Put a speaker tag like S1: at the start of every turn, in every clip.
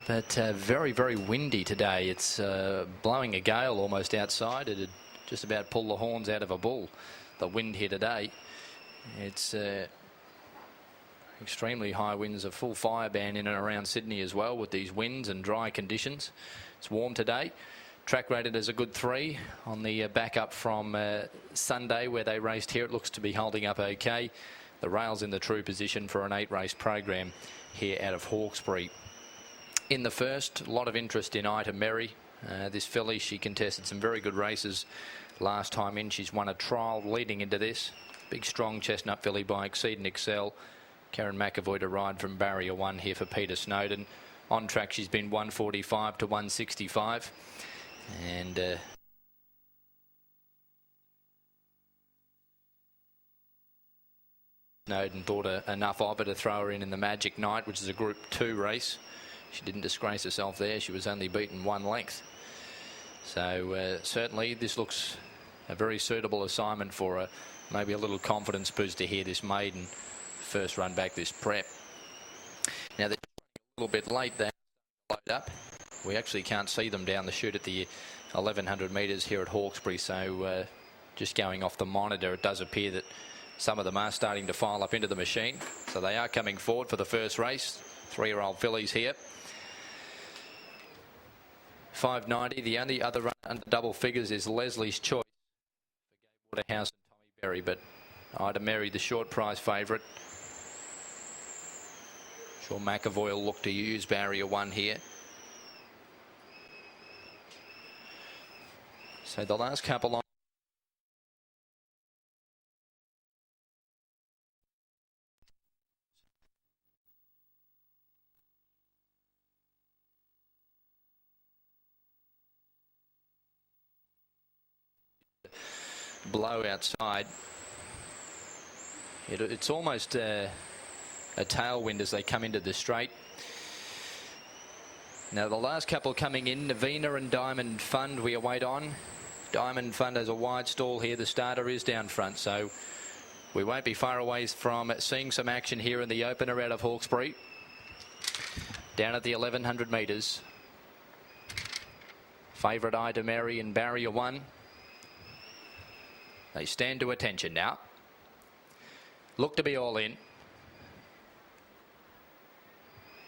S1: but very, very windy today. It's blowing a gale almost outside. It'd just about pull the horns out of a bull, the wind here today. It's extremely high winds, a full fire ban in and around Sydney as well with these winds and dry conditions. It's warm today. Track rated as a good 3 on the back up from Sunday where they raced here. It looks to be holding up okay. The rail's in the true position for an 8-race program here out of Hawkesbury. In the first, a lot of interest in Ida Merry. This filly, she contested some very good races last time in. She's won a trial leading into this. Big strong chestnut filly by Exceed and Excel. Karen McAvoy to ride from barrier 1 here for Peter Snowden. On track she's been 145 to 165. And Snowden thought enough of her to throw her in the Magic Night, which is a Group 2 race. She didn't disgrace herself there. She was only beaten 1 length. So certainly this looks a very suitable assignment for her. Maybe a little confidence booster here, this maiden first run back this prep. Now they're a little bit late there. Load up. We actually can't see them down the chute at the 1100 metres here at Hawkesbury. So just going off the monitor, it does appear that some of them are starting to file up into the machine. So they are coming forward for the first race. 3-year-old fillies here. 590. The only other run under double figures is Leslie's Choice for Waterhouse and Tommy Berry, but Ida Merry, the short prize favourite. Sure McAvoy will look to use barrier 1 here. So the last couple on blow outside. It's almost a tailwind as they come into the straight. Now the last couple coming in, Navina and Diamond Fund, we await on. Diamond Fund has a wide stall here. The starter is down front, so we won't be far away from seeing some action here in the opener out of Hawkesbury. Down at the 1100 metres. Favourite Ida Merry in barrier 1. They stand to attention now. Look to be all in.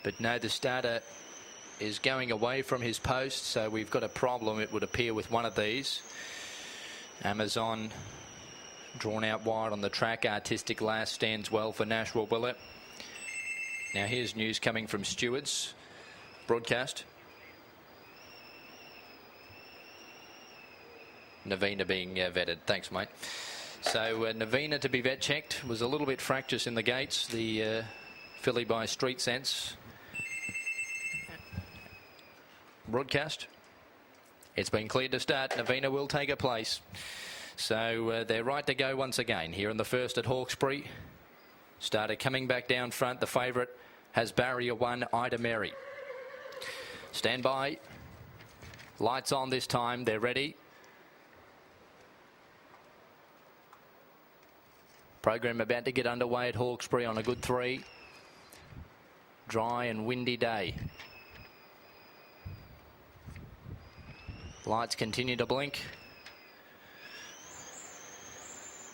S1: But no, the starter is going away from his post, so we've got a problem, it would appear, with one of these. Amazon drawn out wide on the track. Artistic Lass stands well for Nashua Willett. Now here's news coming from Stewards broadcast. Navina being vetted. Thanks, mate. So Navina to be vet checked. Was a little bit fractious in the gates. The filly by Street Sense broadcast. It's been cleared to start. Navina will take a place. So they're right to go once again here in the first at Hawkesbury. Starter coming back down front. The favourite has barrier 1, Ida Merry. Stand by. Lights on this time. They're ready. Program about to get underway at Hawkesbury on a good 3. Dry and windy day. Lights continue to blink.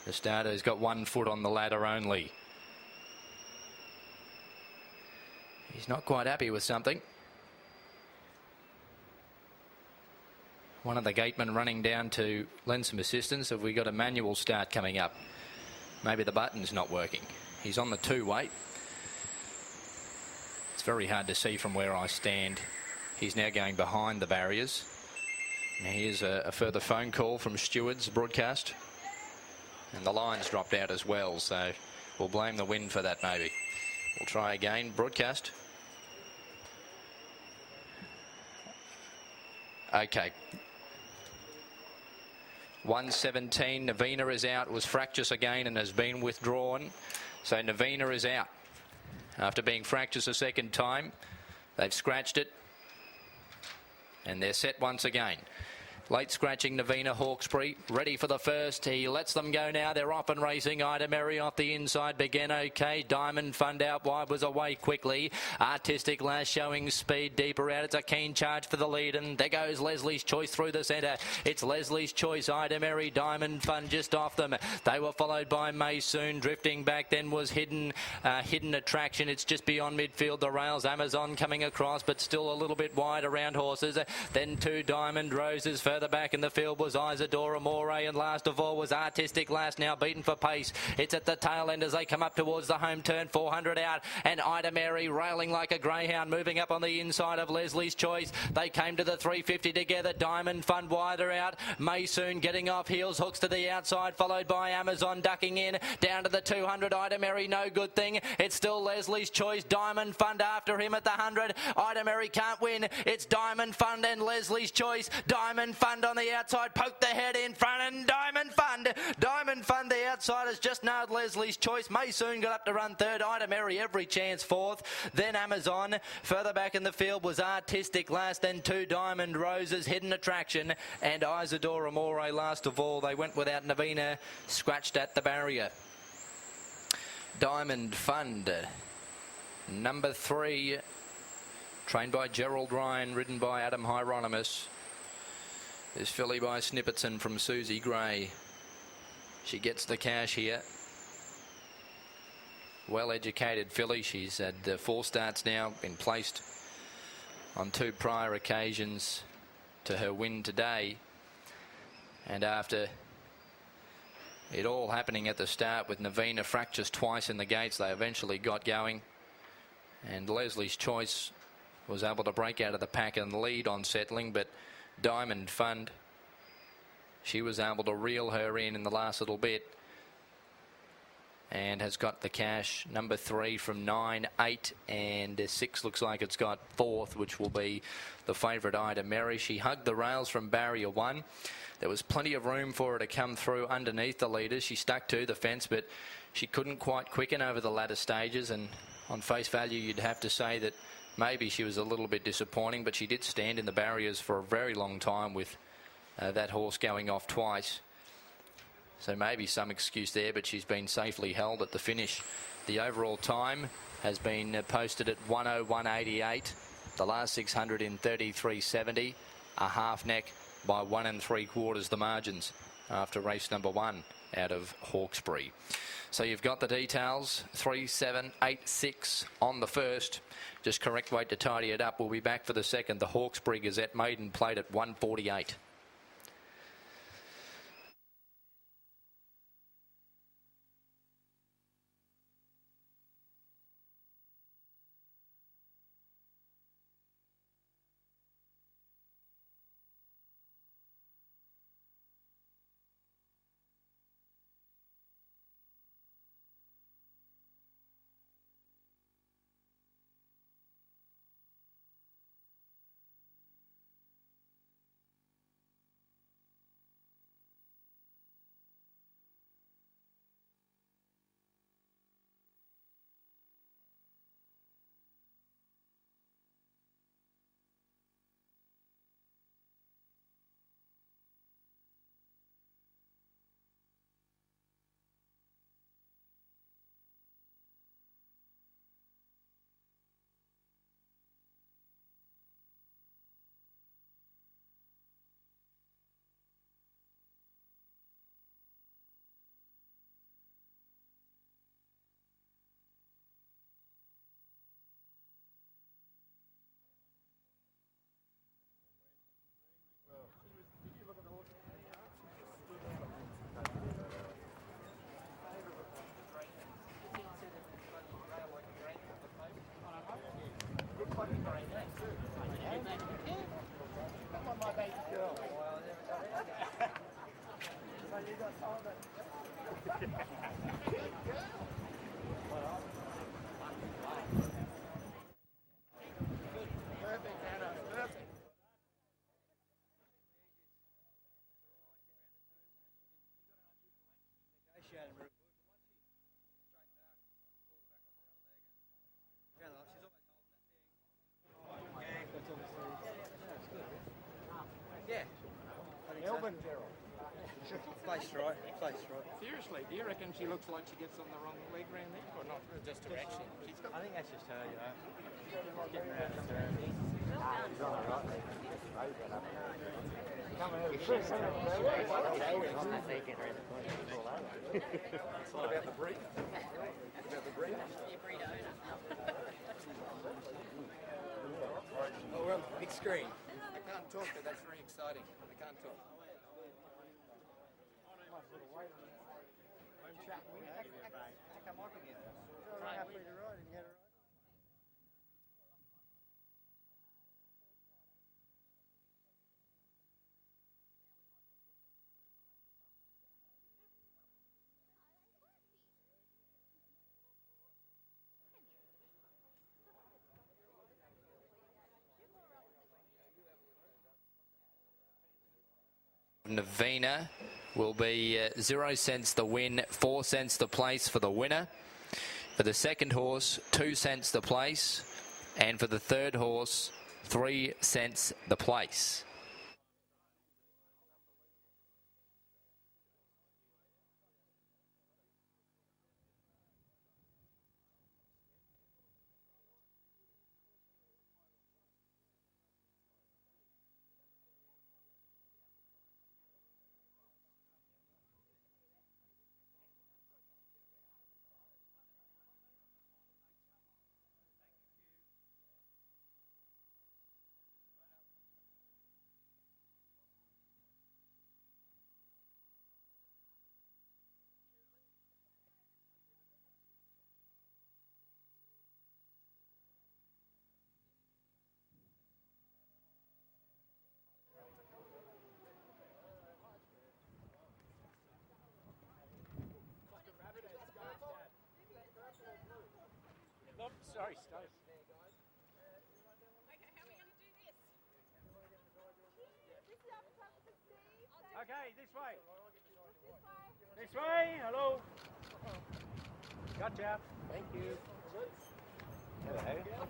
S1: The starter's got 1 foot on the ladder only. He's not quite happy with something. One of the gatemen running down to lend some assistance. Have we got a manual start coming up? Maybe the button's not working. He's on the 2 weight. It's very hard to see from where I stand. He's now going behind the barriers. Now here's a further phone call from Stewards broadcast. And the line's dropped out as well, so we'll blame the wind for that maybe. We'll try again. Broadcast. Okay. 117, Navina is out, was fractious again and has been withdrawn. So Navina is out. After being fractious a second time, they've scratched it. And they're set once again. Late scratching Navina Hawkesbury, ready for the first. He lets them go now. They're off and racing. Ida Mary off the inside began okay. Diamond Fund out wide was away quickly. Artistic Lass showing speed deeper out. It's a keen charge for the lead, and there goes Leslie's Choice through the centre. It's Leslie's Choice, Ida Mary, Diamond Fund just off them. They were followed by May Soon. Drifting back then was Hidden Attraction. It's just beyond midfield. The rails. Amazon coming across, but still a little bit wide around horses. Then 2 Diamond Roses. Further back in the field was Isadora Amore, and last of all was Artistic Lass, now beaten for pace. It's at the tail end as they come up towards the home turn. 400 out, and Ida Mary railing like a greyhound, moving up on the inside of Leslie's Choice. They came to the 350 together. Diamond Fund wider out. May Soon getting off heels, hooks to the outside, followed by Amazon ducking in. Down to the 200, Ida Mary, no good thing. It's still Leslie's Choice. Diamond Fund after him at the 100. Ida Mary can't win. It's Diamond Fund and Leslie's Choice. Diamond Fund on the outside, poked the head in front, and Diamond Fund the outside has just nailed Leslie's Choice. May Soon got up to run third. Ida Mary every chance fourth. Then Amazon. Further back in the field was Artistic Lass, then 2 Diamond Roses, Hidden Attraction, and Isadora Amore last of all. They went without Navina, scratched at the barrier. Diamond Fund, number 3, trained by Gerald Ryan, ridden by Adam Hieronymus. This filly by Snipperton from Susie Gray. She gets the cash here. Well-educated filly. She's had 4 starts now, been placed on 2 prior occasions to her win today. And after it all happening at the start with Navina fractures twice in the gates, they eventually got going. And Leslie's Choice was able to break out of the pack and lead on settling, but Diamond Fund, she was able to reel her in the last little bit and has got the cash. Number 3 from 9, 8 and 6 looks like it's got 4th, which will be the favourite Ida Mary. She hugged the rails from barrier 1. There was plenty of room for her to come through underneath the leaders. She stuck to the fence, but she couldn't quite quicken over the latter stages, and on face value you'd have to say that maybe she was a little bit disappointing, but she did stand in the barriers for a very long time with that horse going off twice. So maybe some excuse there, but she's been safely held at the finish. The overall time has been posted at 1:01.88. The last 600 in 33.70. A half neck by 1 3/4 the margins after race number 1 out of Hawkesbury. So you've got the details. 3, 7, 8, 6 on the first. Just correct weight to tidy it up. We'll be back for the second. The Hawkesbury Gazette Maiden played at 1:48.
S2: Melbourne.
S3: Place right.
S2: Seriously, do you reckon she looks like she gets on the wrong leg round there, or not?
S3: Just direction. I think that's just her, you know. Getting her out of turn.
S4: What about the breed?
S3: Oh, we're on the big screen. I can't talk, but that's very exciting. I can't talk.
S1: Navina will be 0 cents the win, 4 cents the place for the winner. For the second horse, 2 cents the place. And for the third horse, 3 cents the place.
S2: Sorry, Steve.
S5: Okay, how are we going to do this? This is up top for Steve.
S2: Okay, this way.
S5: This way.
S2: This way. Hello. Gotcha. Thank you. Hello.